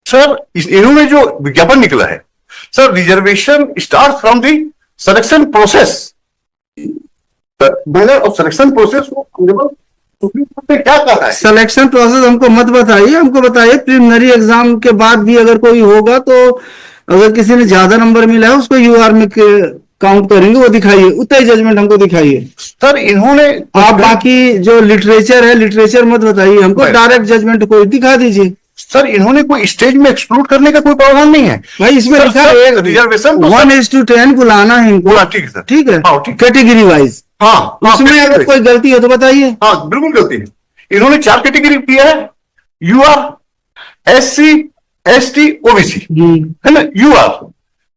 Sir इन्होंने जो विज्ञापन निकला है sir, reservation start from the selection process. मैंने और सिलेक्शन प्रोसेस को सुप्रीम कोर्ट ने क्या कहा है? सिलेक्शन प्रोसेस हमको मत बताइए, हमको बताइए प्रिलिमिनरी एग्जाम के बाद भी अगर कोई होगा तो अगर किसी ने ज्यादा नंबर मिला है उसको यूआर में काउंट करेंगे, वो दिखाइए, उतना ही जजमेंट हमको दिखाइए सर। इन्होंने आप बाकी जो लिटरेचर है लिटरेचर मत बताइए हमको, डायरेक्ट जजमेंट कोई दिखा दीजिए। सर इन्होंने कोई स्टेज में एक्सक्लूड करने का कोई प्रावधान नहीं है भाई, इसमें लिखा है रिजर्वेशन 1:10 बुलाना है इनको, ठीक है सर, ठीक है, हाँ, ठीक। Category wise. हाँ, उसमें अगर कोई गलती हो तो बताइए। हाँ बिल्कुल गलती है। इन्होंने 4 कैटेगरी किया है, यूआर, एससी, एसटी, ओबीसी, है ना।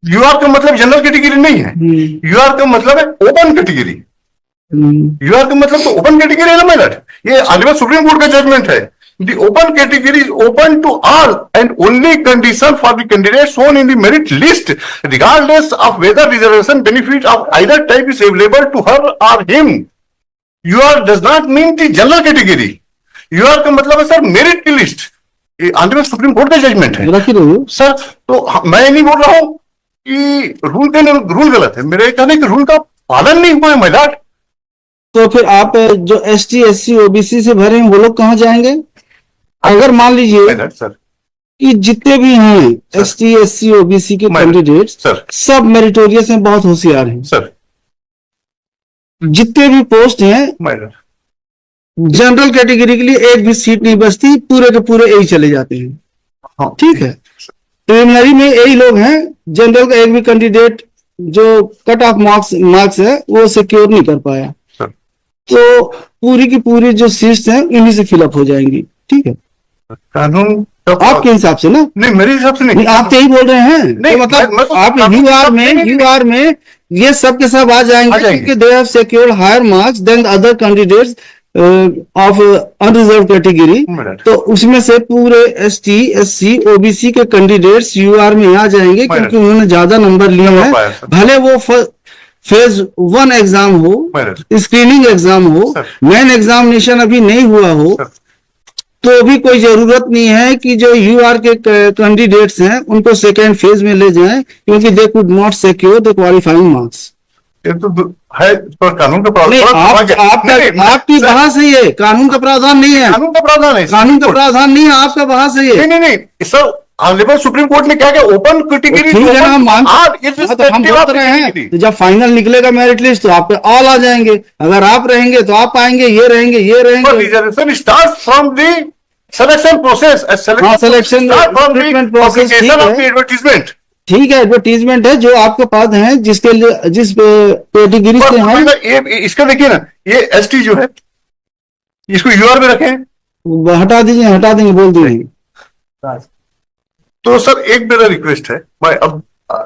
यूआर का मतलब जनरल कैटेगरी नहीं है, यूआर का मतलब है ओपन कैटेगरी। यूआर का मतलब तो ओपन कैटेगरी है ना मैडम, ये अलीगढ़ सुप्रीम कोर्ट का जजमेंट है। The open category is open to all and only condition for the candidate shown in the merit list, regardless of whether reservation benefit of either type is available to her or him. UR does not mean the general category. UR का मतलब है sir merit की list. ये Andhra supreme court का judgement है sir. तो मैं नहीं बोल रहा हूं कि रूल गलत है, मेरे कहने के रूल का पालन नहीं हुआ है महिला। तो फिर आप जो एसटी, एससी, ओबीसी से भरे हैं वो लोग कहाँ जाएंगे? अगर मान लीजिए सर कि जितने भी हैं एसटी, एससी, ओबीसी के कैंडिडेट सब मेरिटोरियस हैं, बहुत होशियार हैं सर, जितने भी पोस्ट हैं जनरल कैटेगरी के लिए एक भी सीट नहीं बचती, पूरे के पूरे यही चले जाते हैं। हाँ, ठीक है, प्रिलिमिनरी में यही लोग हैं, जनरल का एक भी कैंडिडेट जो कट ऑफ मार्क्स है वो सिक्योर नहीं कर पाया, तो पूरी की पूरी जो सीट्स हैं इन्हीं से फिलअप हो जाएंगी। ठीक है, कानून तो आपके हिसाब से ना? नहीं, मेरे हिसाब से नहीं। आप तो यही बोल रहे हैं नहीं, तो मतलब मैं तो आप यूआर में ये सब के सब आ जाएंगे क्योंकि they have secured higher marks than other candidates of unreserved category, तो उसमें से पूरे एसटी, एससी, ओबीसी के कैंडिडेट्स यूआर में आ जाएंगे क्योंकि उन्होंने ज्यादा नंबर लिए हैं। भले वो फेज 1 एग्जाम हो, स्क्रीनिंग एग्जाम हो, मेन एग्जामिनेशन अभी नहीं हुआ हो, तो भी कोई जरूरत नहीं है कि जो यूआर के कैंडिडेट्स हैं उनको सेकेंड फेज में ले जाएं क्योंकि they could not secure the qualifying marks. ये तो है पर कानून का प्रावधान आपकी वहां से ये कानून का प्रावधान नहीं है, कानून का प्रावधान है, कानून का प्रावधान नहीं है आपका वहां से ये। नहीं सर, ऑनरेबल सुप्रीम कोर्ट ने क्या ओपन कैटेगरी हम बात रहे हैं, तो जब फाइनल निकलेगा मेरिट लिस्ट तो आप पे ऑल आ जाएंगे, अगर आप रहेंगे तो आप आएंगे, ये रहेंगे, ये रहेंगे। Reservation start from the selection process, selection recruitment process, advertisement, ठीक है, एडवर्टीजमेंट है जो आपके पास है, जिसके लिए जिस कैटेगरी से हैं। इसका देखिए ना, ये एसटी जो है इसको यूआर में रखें, हटा दीजिए, हटा देंगे, बोल दीजिए। तो सर एक मेरा रिक्वेस्ट है, भाई अब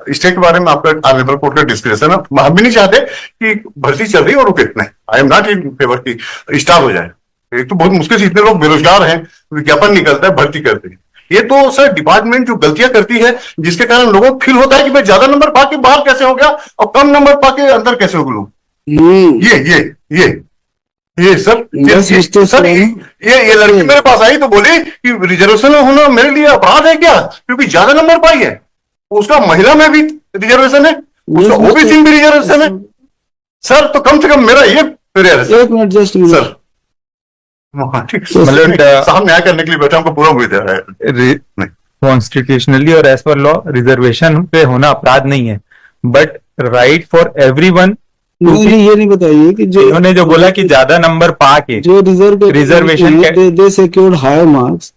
स्टेट के बारे में आपका ऑनरेबल कोर्ट का डिस्कशन है, हम भी नहीं चाहते कि भर्ती चल रही है और रुके इतने, I am not in favour की स्टार्ट हो जाए। एक तो बहुत मुश्किल से इतने लोग बेरोजगार हैं, विज्ञापन निकलता है, भर्ती करते हैं। ये तो सर डिपार्टमेंट जो गलतियां करती है जिसके कारण लोगों को फील होता है कि मैं ज्यादा नंबर पाके बाहर कैसे हो गया और कम नंबर पाके अंदर कैसे हो गया। ये सर सर ये लड़की मेरे पास आई तो बोली कि रिजर्वेशन होना मेरे लिए अपराध है क्या, क्योंकि ज्यादा नंबर पाई है। उसका महिला में भी रिजर्वेशन है, उसका ओबीसी में भी रिजर्वेशन है। सर तो कम से कम मेरा ये एक मिनट जस्ट सर, साहब न्याय करने के लिए बैठा, हमको पूरा उम्मीद है। कॉन्स्टिट्यूशनली और एज पर लॉ रिजर्वेशन पे होना अपराध नहीं है, बट राइट फॉर एवरीवन। मुझे ये नहीं बताइए कि जो उन्होंने जो बोला कि ज्यादा नंबर पा के जो reservation they secured higher marks,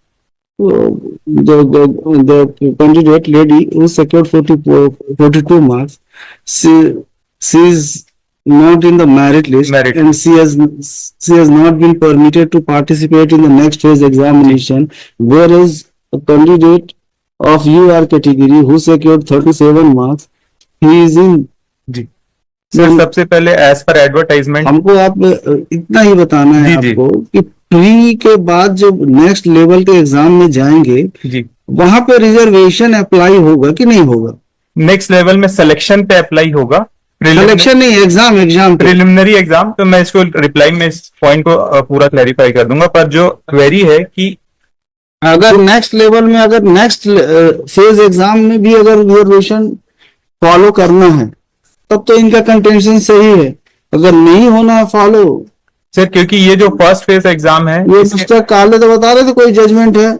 the candidate lady who secured 42 marks, she is not in the merit list and she has not been permitted to participate in the next phase examination, whereas a candidate of UR category who secured 37 marks, he is in। Sir सबसे पहले as per advertisement हमको आप इतना ही बताना है आपको कि pre के बाद जब नेक्स्ट लेवल के एग्जाम में जाएंगे जी, वहां पे रिजर्वेशन अप्लाई होगा कि नहीं होगा? नेक्स्ट लेवल में सिलेक्शन पे अप्लाई होगा, सिलेक्शन नहीं, एग्जाम प्रिलिमिनरी एग्जाम। तो मैं इसको रिप्लाई में इस पॉइंट को पूरा क्लैरिफाई कर दूंगा, पर जो क्वेरी है कि अगर नेक्स्ट लेवल में, अगर नेक्स्ट फेज एग्जाम में भी अगर रिजर्वेशन फॉलो करना है तब तो इनका कंटेंशन सही है, अगर नहीं होना है फॉलो। सर क्योंकि ये जो फर्स्ट फेज एग्जाम है ये मिस्टर काले तो बता रहे थे कोई जजमेंट है,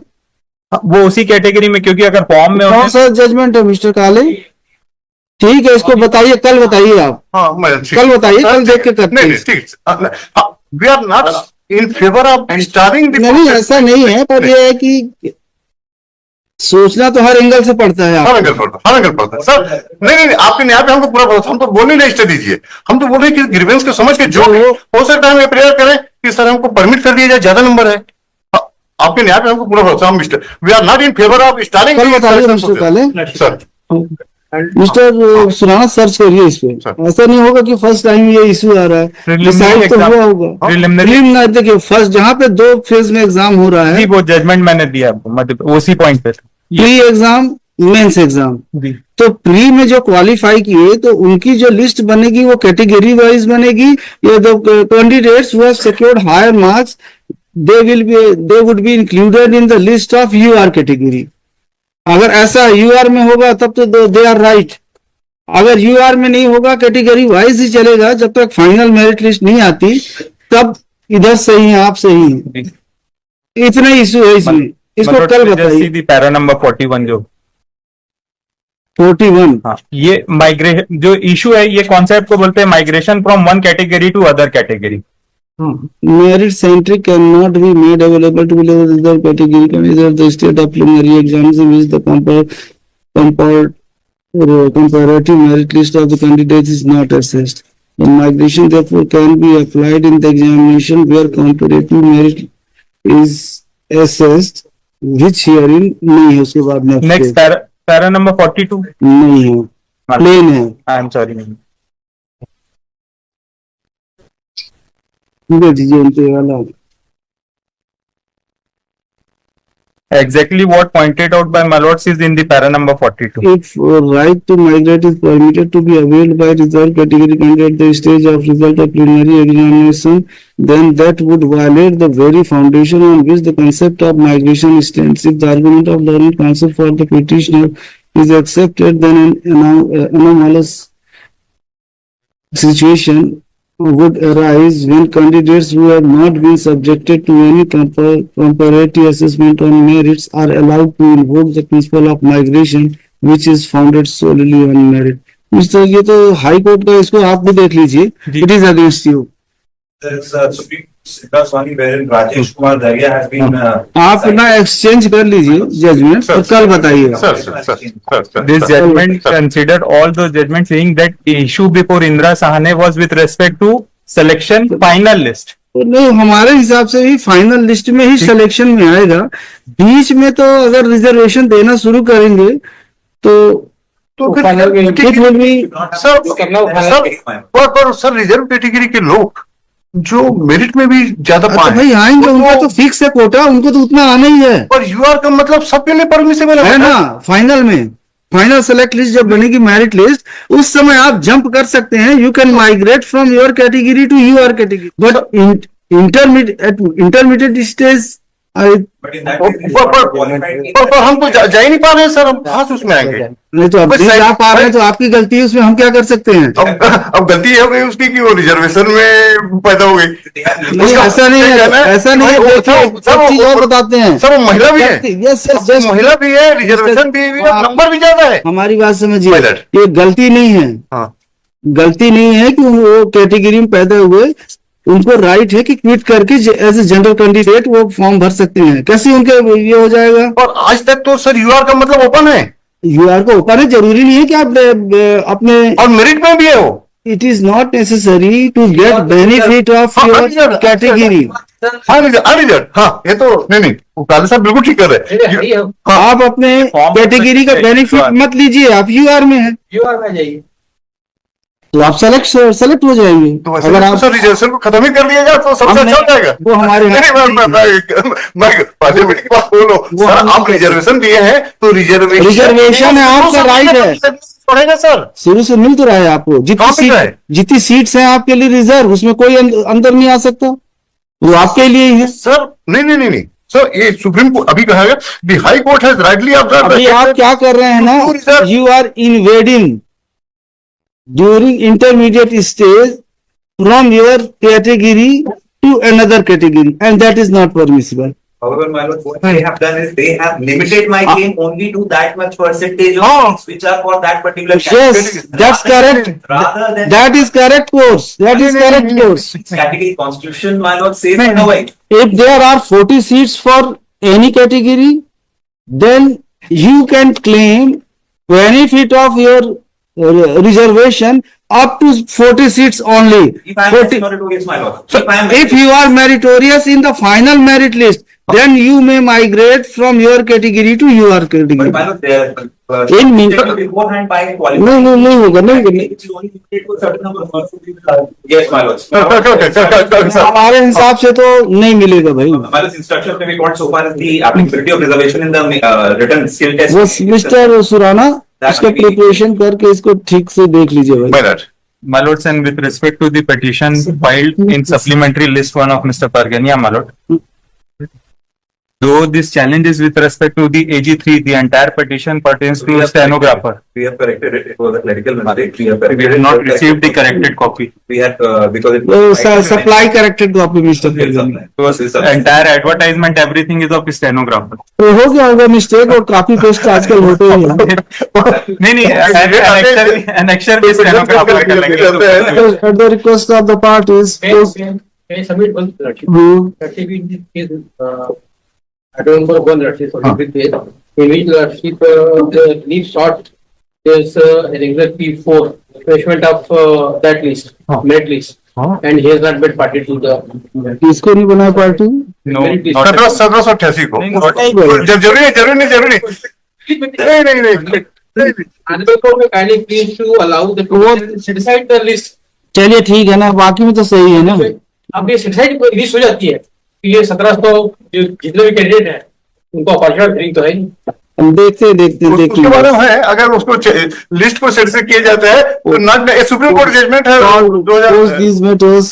वो उसी कैटेगरी में, क्योंकि अगर फॉर्म में कौन सा जजमेंट है मिस्टर काले? ठीक है, इसको बताइए, कल बताइए आप। हाँ कल बताइए, कल देख के करते हैं। नहीं ठीक, we are not in favour of starring. नहीं ऐसा नहीं है, पर ये है कि सोचना तो हर एंगल से पड़ता है। हर एंगल पड़ता है सर। नहीं आपके न्याय पे हमको पूरा भरोसा, हम तो बोलने नहीं स्टे दीजिए, हम तो बोल रहे हैं कि ग्रीवेंस को समझ के जो हो सकता है हम प्रेयर करें कि सर हमको परमिट कर दिया जाए, ज्यादा नंबर है। आपके न्याय पे हमको पूरा भरोसा, हम we are not in favour of starring. कल बताइए मिस्टर काले। सर मिस्टर सुराना सर्च करिए इस पे, ऐसा नहीं होगा कि फर्स्ट टाइम ये इशू आ रहा है, डिसाइड तो हुआ होगा। प्रीलिमिनरी देखिए, फर्स्ट जहाँ पे 2 फेज में एग्जाम हो रहा है, वो जजमेंट मैंने दिया आपको, मतलब उसी पॉइंट पे प्री एग्जाम मेंस एग्जाम। तो प्री में जो क्वालिफाई किए तो उनकी जो लिस्ट बनेगी वो कैटेगरी वाइज बनेगी। ये the candidates who have secured higher marks they would be included in the list of UR category. अगर ऐसा UR में होगा तब तो दे आर राइट। अगर UR में नहीं होगा, कैटेगरी वाइज ही चलेगा, जब तक फाइनल मेरिट लिस्ट नहीं आती तब इधर सही है, आप सही हैं। इतना इशू है इसमें, इसको कल बताइए। पैरा नंबर 41 जो 41, हाँ, ये माइग्रेशन जो इशू है, ये कॉन्सेप्ट को बोलते हैं migration from one category to other category. merit centric cannot be made available to other category candidates. The state of preliminary exams in which the comparative merit list of the candidates is not assessed. The migration therefore can be applied in the examination where comparative merit is assessed, which herein नहीं है। उसके बाद में next para number 42 नहीं है, plane है। I am sorry, दीजिए उनके वाला। Exactly what pointed out by my lords is in the para number 42. If right to migrate is permitted to be availed by reserved category candidate at the stage of result of preliminary examination, then that would violate the very foundation on which the concept of migration stands. If the argument of learned counsel for the petitioner is accepted, then an anomalous situation would arise when candidates who have not been subjected to any comparative assessment on merits are allowed to invoke the principle of migration, which is founded solely on merit. Mister, ये तो high court का, इसको आप भी देख लीजिए। It is against you. आप ना एक्सचेंज कर लीजिए जजमेंट और कल बताइए। This judgment considered all those judgments saying that the issue before Indra Sahane was with respect to selection final list. नहीं, हमारे हिसाब से भी फाइनल लिस्ट में ही सिलेक्शन में आएगा। बीच में तो अगर रिजर्वेशन देना शुरू करेंगे तो सर रिजर्व कैटेगरी के लोग जो मेरिट में भी ज्यादा पाए भाई आएंगे, उनका तो फिक्स है कोटा, उनको तो उतना आना ही है। और यूआर का मतलब सबके लिए परमिसिबल है ना। फाइनल में फाइनल सेलेक्ट लिस्ट जब बनेगी मेरिट लिस्ट, उस समय आप जंप कर सकते हैं। You can migrate from your category to UR category, but intermediate stage पर हम तो जा ही नहीं पा रहे हैं सर, हम कहाँ से उसमें आएंगे? नहीं तो अब जा पा रहे हैं तो आपकी गलती है, उसमें हम क्या कर सकते हैं? अब गलती हो गई उसकी कि वो रिजर्वेशन में पैदा हो गई। नहीं ऐसा नहीं है, ऐसा नहीं है। सब चीज और बताते हैं सर, वो महिला भी है, महिला भी है, रिजर्वेशन भी है, नंबर भी ज्यादा है। हमारी बात समझिए, ये गलती नहीं है। गलती नहीं है कि वो कैटेगरी में पैदा हुए, उनको राइट है कि क्विट करके एज ए जनरल कैंडिडेट वो फॉर्म भर सकते हैं। कैसे उनके ये हो जाएगा? और आज तक तो सर यूआर का मतलब ओपन है। यूआर का ओपन है, जरूरी नहीं है कि आप अपने, और मेरिट में भी है वो। It is not necessary to get benefit of your category. हाँ, ये तो नहीं काले साहब बिल्कुल ठीक कर रहे हैं। आप अपने कैटेगरी का बेनिफिट मत लीजिए, आप यूआर में है, यूआर में जाइए तो आप सेलेक्ट हो जाएंगे। तो अगर आप सर रिजर्वेशन को खत्म ही कर दिया जाए तो सबसे अच्छा हो जाएगा। वो हमारे सर आप रिजर्वेशन दिए हैं तो रिजर्वेशन है, आपका राइट है, पड़ेगा सर। शुरू से मिल तो रहा है आपको। जितनी सीट्स हैं आपके लिए रिजर्व, उसमें कोई अंदर नहीं आ सकता, वो आपके लिए ही है सर। नहीं सर ये सुप्रीम कोर्ट अभी कहा गया the high court has rightly observed अभी आप क्या कर रहे हैं ना, you are invading during intermediate stage from your category to another category, and that is not permissible. However, my lord, what they have done is they have limited my claim only to that much percentage of things which are for that particular category. Yes, that's correct. Rather than That is correct course. That is correct course. category constitution, my lord says otherwise. If there are 40 seats for any category, then you can claim benefit of your reservation up to 40 seats only. If I am 40 meritorious, my lord. So If I am if you are meritorious in the final merit list, then you may migrate from your category to your but category. my lord, they are In mean- beforehand by qualifying. नहीं होगा, नहीं होगा। It's only limited to a certain number of persons. Yes, my lord. हमारे हिसाब से तो नहीं मिलेगा भाई। My lord's instructions may be called so far as the applicability of reservation in the written skill test. वो मिस्टर सुराना इसका preparation करके इसको ठीक से देख लीजिए भाई। My lord. My lords, and with respect to the petition filed in supplementary list 1 of Mr. Pargania, my lord, though this challenge is with respect to the AG3, the entire petition pertains to a stenographer. We have corrected it. It was a clerical mistake. We have We corrected did it. not receive the corrected copy. We had because it वो was supply corrected copy mister So entire advertisement, everything is of stenographer. तो हो गया होगा mistake, और काफी paste आजकल होते हैं। नहीं, annexure भी stenographer कर लेंगे. At the request of the parties, May I submit one certificate is I don't remember one certificate in which the leaf short is an exact P4 refreshment of that list, merit list, and he has not been party to the किसको नहीं बनाया party? No, merit list. not 1788 को नहीं, not- जरूरी नहीं Another court may kindly please to allow the to set aside the list. चलिए ठीक है ना, बाकी में तो सही है ना। अब ये set aside लिस्ट हो जाती है कि ये 1700 जो जितने भी कैंडिडेट हैं उनको अपॉर्चुनिटी तो है नहीं। हम देखते देख उसके बारे में है, अगर उसको लिस्ट को सेट से किया जाता है तो नॉट सुप्रीम कोर्ट जजमेंट है 2000 these matters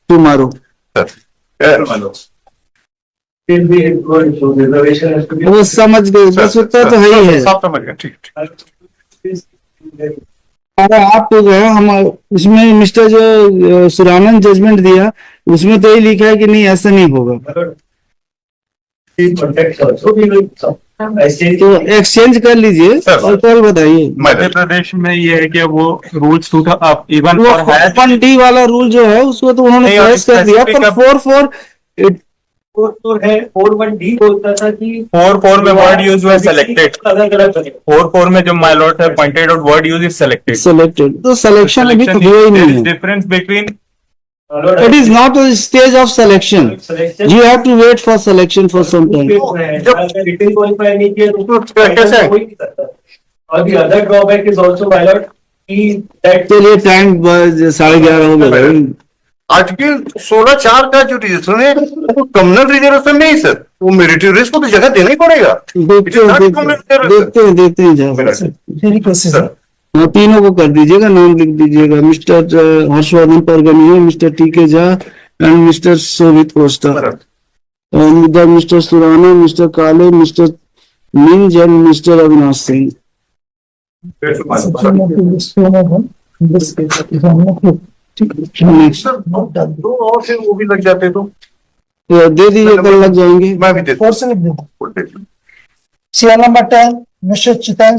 tomorrow. Still be going to reservation has to be. वो समझ गए, बस उत्तर तो है ही है। साफ समझ गया, ठीक। अरे आप तो गए, हम उसमें मिस्टर जो सुरानन जजमेंट दिया उसमें तो ये लिखा है कि नहीं ऐसा नहीं होगा, तो एक्सचेंज कर लीजिए और कल बताइए। मध्य प्रदेश में ये है कि वो रूल्स टू द इवन वो फॉर हायर 1D वाला रूल जो है उसको तो उन्होंने नहीं, और क्रैश कर दिया, पर specific 4 है 4-1D बोलता था कि 4 में वर्ड यूज हुआ सेलेक्टेड, अलग अलग बने। 4 में जो माय लॉर्ड है pointed out word use is selected. Selected, तो सिलेक्शन अभी तो हुआ ही नहीं है। Difference between It is not a stage of selection. You have to wait for selection for some time. Written qualify नहीं किया तो कैसे? हो ही नहीं सकता। और the other drawback is also my lord कि that चलिए टाइम 11:30 हो गया। आर्टिकल 16(4) का जो रिजर्वेशन है वो कम्युनल रिजर्वेशन नहीं सर, वो मेरिटोरियस को तो जगह देना ही पड़ेगा। देखते हैं जाओ। हाँ, तीनों को कर दीजिएगा, नाम लिख दीजिएगा, mister Harshvardhan Pargania, mister TK. Jha and mister Shobhit Costa, mister Surana, mister Kale, mister Minz and mister Avinash Singh. Sir दो और से वो भी लग जाते तो दे दीजिए, कल लग जाएंगे। मैं भी देता Serial number 10, Mr. Chitan